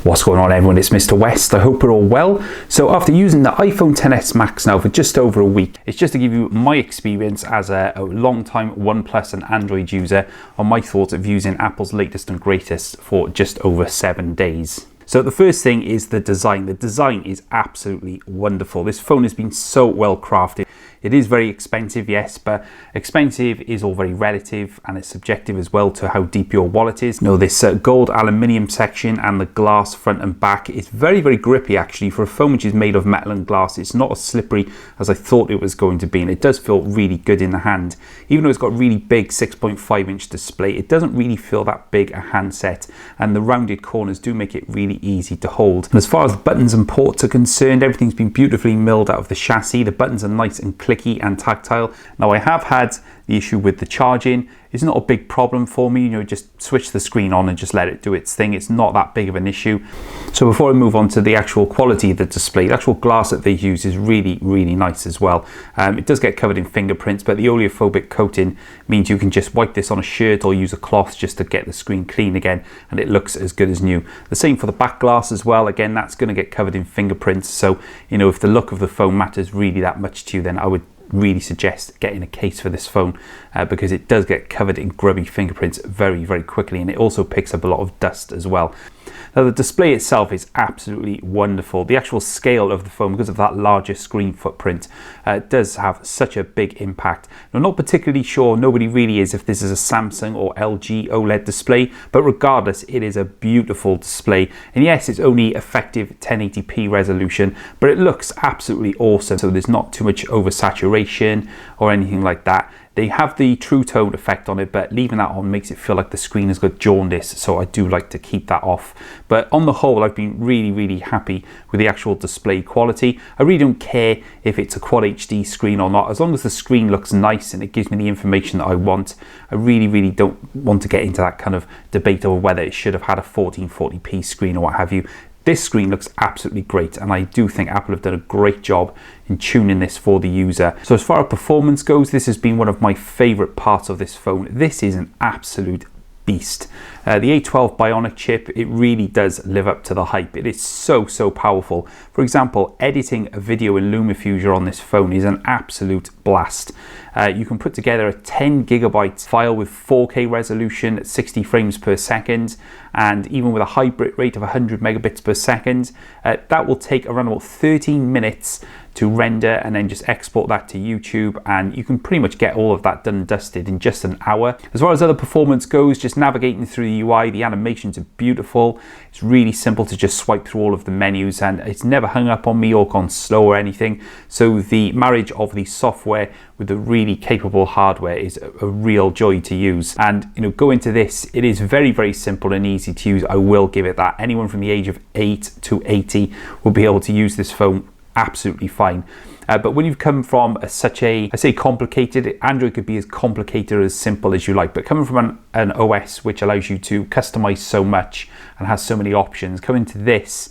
What's going on, everyone? It's Mr. West. I hope you're all well. So after using the iPhone XS Max now for just over a week, it's just to give you my experience as a long-time OnePlus and Android user on my thoughts of using Apple's latest and greatest for just over 7 days. So the first thing is the design. The design is absolutely wonderful. This phone has been so well crafted. It is very expensive, yes, but expensive is all very relative and it's subjective as well to how deep your wallet is. You know, this gold aluminium section and the glass front and back is very, very grippy actually for a phone which is made of metal and glass. It's not as slippery as I thought it was going to be, and it does feel really good in the hand. Even though it's got a really big 6.5-inch display, it doesn't really feel that big a handset, and the rounded corners do make it really easy to hold. And as far as the buttons and ports are concerned, everything's been beautifully milled out of the chassis. The buttons are nice and clicky and tactile. Now I have had the issue with the charging. It's not a big problem for me, you know, just switch the screen on and just let it do its thing. It's not that big of an issue. So before I move on to the actual quality of the display, the actual glass that they use is really, really nice as well. It does get covered in fingerprints, but the oleophobic coating means you can just wipe this on a shirt or use a cloth just to get the screen clean again, and it looks as good as new. The same for the back glass as well. Again, that's going to get covered in fingerprints, so you know, if the look of the phone matters really that much to you, then I would really suggest getting a case for this phone because it does get covered in grubby fingerprints very, very quickly, and it also picks up a lot of dust as well. Now the display itself is absolutely wonderful. The actual scale of the phone, because of that larger screen footprint, does have such a big impact. Now, I'm not particularly sure, nobody really is, if this is a Samsung or LG OLED display, but regardless, it is a beautiful display. And yes, it's only effective 1080p resolution, but it looks absolutely awesome. So there's not too much oversaturation or anything like that. They have the True Tone effect on it, but leaving that on makes it feel like the screen has got jaundice, so I do like to keep that off. But on the whole, I've been really, really happy with the actual display quality. I really don't care if it's a Quad HD screen or not, as long as the screen looks nice and it gives me the information that I want. I really, really don't want to get into that kind of debate over whether it should have had a 1440p screen or what have you. This screen looks absolutely great, and I do think Apple have done a great job in tuning this for the user. So as far as performance goes, this has been one of my favorite parts of this phone. This is an absolute beast. The A12 Bionic chip, it really does live up to the hype. It is so powerful. For example, editing a video in LumaFusion on this phone is an absolute blast. You can put together a 10 gigabyte file with 4K resolution at 60 frames per second, and even with a high bitrate of 100 megabits per second, that will take around about 13 minutes to render, and then just export that to YouTube, and you can pretty much get all of that done and dusted in just an hour. As far as other performance goes, just navigating through the UI, the animations are beautiful. It's really simple to just swipe through all of the menus, and it's never hung up on me or gone slow or anything. So the marriage of the software with the really capable hardware is a real joy to use. And you know, go into this, it is very, very simple and easy to use. I will give it that. Anyone from the age of 8 to 80 will be able to use this phone absolutely fine. But when you've come from such a, I say complicated, Android could be as complicated or as simple as you like, but coming from an OS which allows you to customize so much and has so many options, coming to this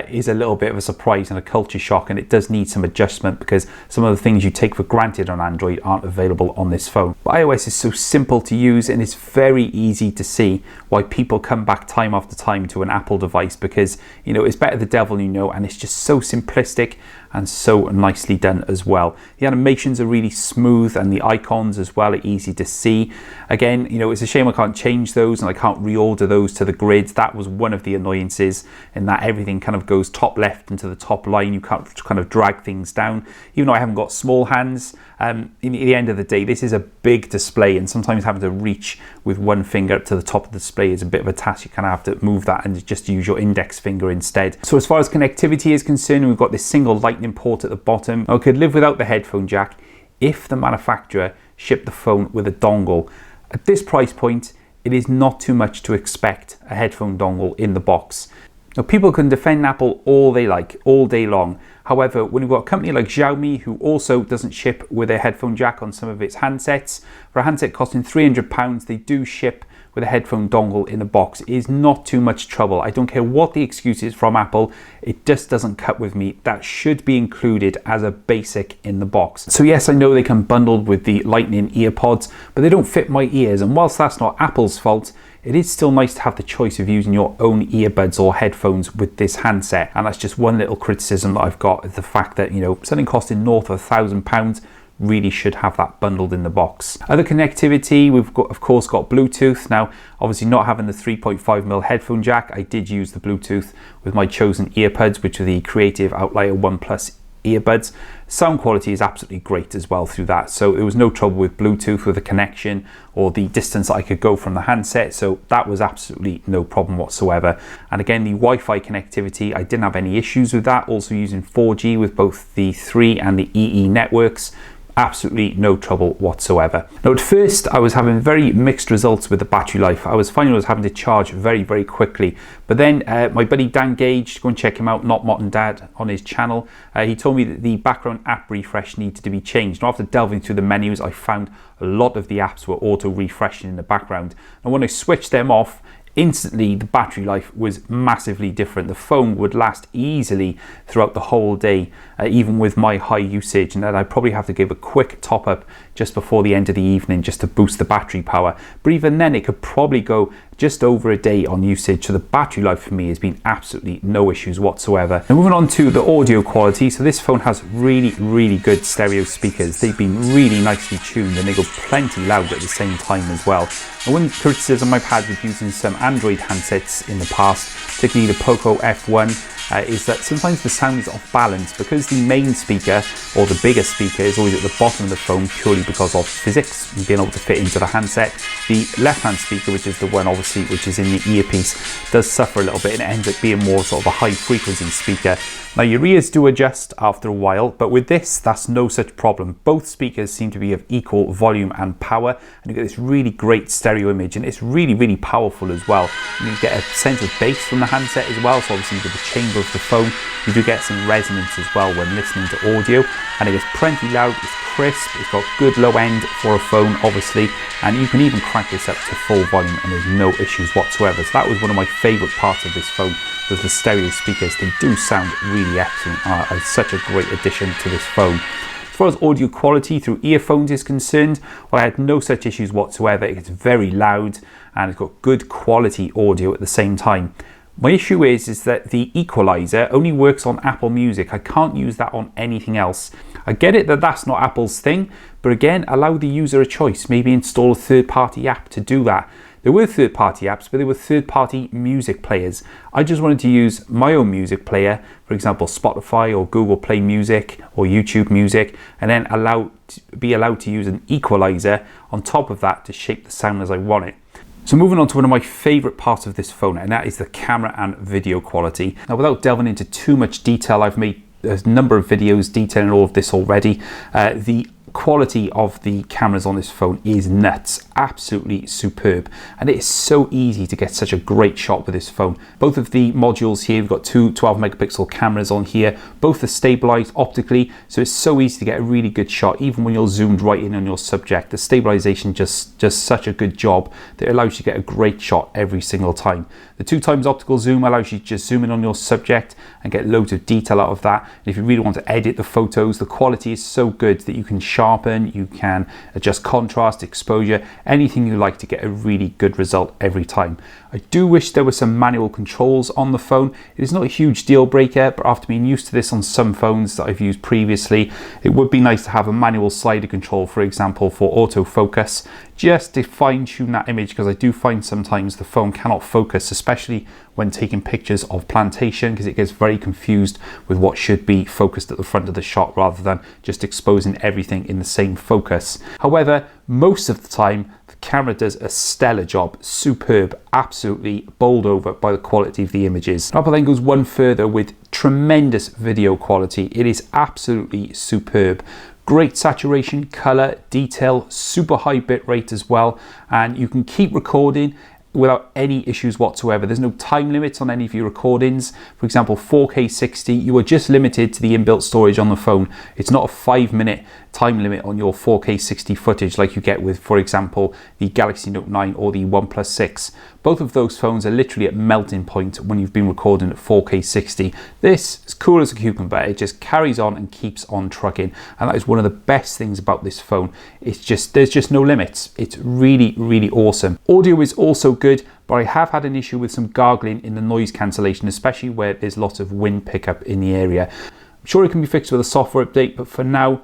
is a little bit of a surprise and a culture shock, and it does need some adjustment because some of the things you take for granted on Android aren't available on this phone. But iOS is so simple to use, and it's very easy to see why people come back time after time to an Apple device, because you know, it's better the devil you know, and it's just so simplistic and so nicely done as well. The animations are really smooth, and the icons as well are easy to see. Again, you know, it's a shame I can't change those and I can't reorder those to the grid. That was one of the annoyances, in that everything kind of goes top left into the top line. You can't kind of drag things down. Even though I haven't got small hands, in the end of the day, this is a big display, and sometimes having to reach with one finger up to the top of the display is a bit of a task. You kind of have to move that and just use your index finger instead. So as far as connectivity is concerned, we've got this single Lightning port at the bottom. I could live without the headphone jack if the manufacturer shipped the phone with a dongle. At this price point, it is not too much to expect a headphone dongle in the box. Now, people can defend Apple all they like, all day long. However, when you've got a company like Xiaomi, who also doesn't ship with a headphone jack on some of its handsets, for a handset costing £300, they do ship with a headphone dongle in a box. It is not too much trouble. I don't care what the excuse is from Apple, it just doesn't cut with me. That should be included as a basic in the box. So yes, I know they come bundled with the Lightning earpods, but they don't fit my ears, and whilst that's not Apple's fault, it is still nice to have the choice of using your own earbuds or headphones with this handset. And that's just one little criticism that I've got, is the fact that, you know, something costing north of £1,000 really should have that bundled in the box. Other connectivity, we've got, of course, got Bluetooth. Now, obviously not having the 3.5mm headphone jack, I did use the Bluetooth with my chosen earbuds, which are the Creative Outlier OnePlus earbuds. Sound quality is absolutely great as well through that, so there was no trouble with Bluetooth with the connection or the distance that I could go from the handset, so that was absolutely no problem whatsoever. And again, the Wi-Fi connectivity, I didn't have any issues with that. Also using 4G with both the 3 and the EE networks, absolutely no trouble whatsoever. Now, at first I was having very mixed results with the battery life. I was finding I was having to charge very quickly, but then my buddy Dan Gage, go and check him out, Not Mott and Dad, on his channel, he told me that the background app refresh needed to be changed. Now, after delving through the menus, I found a lot of the apps were auto refreshing in the background, and when I switched them off, instantly the battery life was massively different. The phone would last easily throughout the whole day, even with my high usage, and then I'd probably have to give a quick top up just before the end of the evening just to boost the battery power. But even then, it could probably go just over a day on usage, so the battery life for me has been absolutely no issues whatsoever. Now, moving on to the audio quality, so this phone has really good stereo speakers. They've been really nicely tuned and they go plenty loud at the same time as well. And one criticism I've had with using some Android handsets in the past, particularly the Poco F1, is that sometimes the sound is off balance because the main speaker or the bigger speaker is always at the bottom of the phone purely because of physics and being able to fit into the handset. The left-hand speaker, which is the one obviously which is in the earpiece, does suffer a little bit and it ends up being more sort of a high frequency speaker. Now, your ears do adjust after a while, but with this, that's no such problem. Both speakers seem to be of equal volume and power, and you get this really great stereo image, and it's really powerful as well. And you get a sense of bass from the handset as well, so obviously with the chamber of the phone, you do get some resonance as well when listening to audio, and it is plenty loud, it's crisp, it's got good low end for a phone, obviously, and you can even crank this up to full volume and there's no issues whatsoever. So that was one of my favorite parts of this phone, was the stereo speakers. They do sound really excellent, are such a great addition to this phone. As far as audio quality through earphones is concerned, well, I had no such issues whatsoever. It's very loud and it's got good quality audio at the same time. My issue is that the equalizer only works on Apple Music. I can't use that on anything else. I get it that that's not Apple's thing, but again, allow the user a choice. Maybe install a third-party app to do that. There were third-party apps, but they were third-party music players. I just wanted to use my own music player, for example, Spotify or Google Play Music or YouTube Music, and then be allowed to use an equalizer on top of that to shape the sound as I want it. So moving on to one of my favorite parts of this phone, and that is the camera and video quality. Now, without delving into too much detail, I've made a number of videos detailing all of this already. The quality of the cameras on this phone is nuts, absolutely superb, and it is so easy to get such a great shot with this phone. Both of the modules here, we've got two 12 megapixel cameras on here, both are stabilized optically, so it's so easy to get a really good shot even when you're zoomed right in on your subject. The stabilization just such a good job that it allows you to get a great shot every single time. The 2x optical zoom allows you to just zoom in on your subject and get loads of detail out of that. And if you really want to edit the photos, the quality is so good that you can sharpen, you can adjust contrast, exposure, anything you like to get a really good result every time. I do wish there were some manual controls on the phone. It is not a huge deal breaker, but after being used to this on some phones that I've used previously, it would be nice to have a manual slider control, for example, for autofocus, just to fine-tune that image, because I do find sometimes the phone cannot focus, especially when taking pictures of plantation, because it gets very confused with what should be focused at the front of the shot rather than just exposing everything in the same focus. However, most of the time the camera does a stellar job, superb, absolutely bowled over by the quality of the images. Apple then goes one further with tremendous video quality. It is absolutely superb. Great saturation, color, detail, super high bit rate as well, and you can keep recording without any issues whatsoever. There's no time limits on any of your recordings. For example, 4K 60, you are just limited to the inbuilt storage on the phone. It's not a 5-minute time limit on your 4K 60 footage like you get with, for example, the Galaxy Note 9 or the OnePlus 6. Both of those phones are literally at melting point when you've been recording at 4K 60. This is cool as a cucumber. It just carries on and keeps on trucking, and that is one of the best things about this phone. There's just no limits. It's really awesome. Audio is also good. but I have had an issue with some gargling in the noise cancellation, especially where there's lots of wind pickup in the area. I'm sure it can be fixed with a software update, but for now,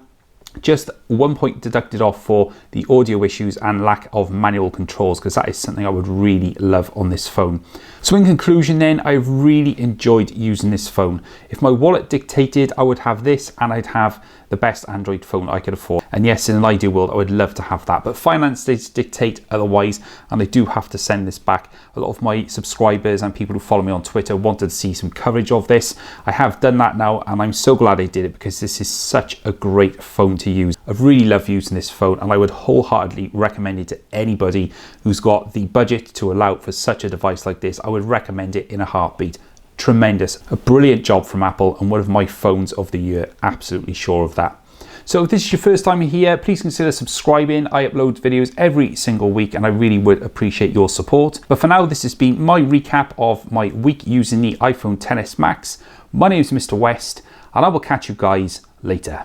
just 1 point deducted off for the audio issues and lack of manual controls, because that is something I would really love on this phone. So in conclusion then, I've really enjoyed using this phone. If my wallet dictated, I would have this and I'd have the best Android phone I could afford. And yes, in an ideal world, I would love to have that, but finances dictate otherwise, and I do have to send this back. A lot of my subscribers and people who follow me on Twitter wanted to see some coverage of this. I have done that now, and I'm so glad I did it, because this is such a great phone to use. I've really loved using this phone, and I would wholeheartedly recommend it to anybody who's got the budget to allow for such a device like this. I would recommend it in a heartbeat. Tremendous, a brilliant job from Apple, and one of my phones of the year, absolutely sure of that. So if this is your first time here, please consider subscribing. I upload videos every single week, and I really would appreciate your support. But for now, this has been my recap of my week using the iPhone XS Max. My name is Mr. West, and I will catch you guys later.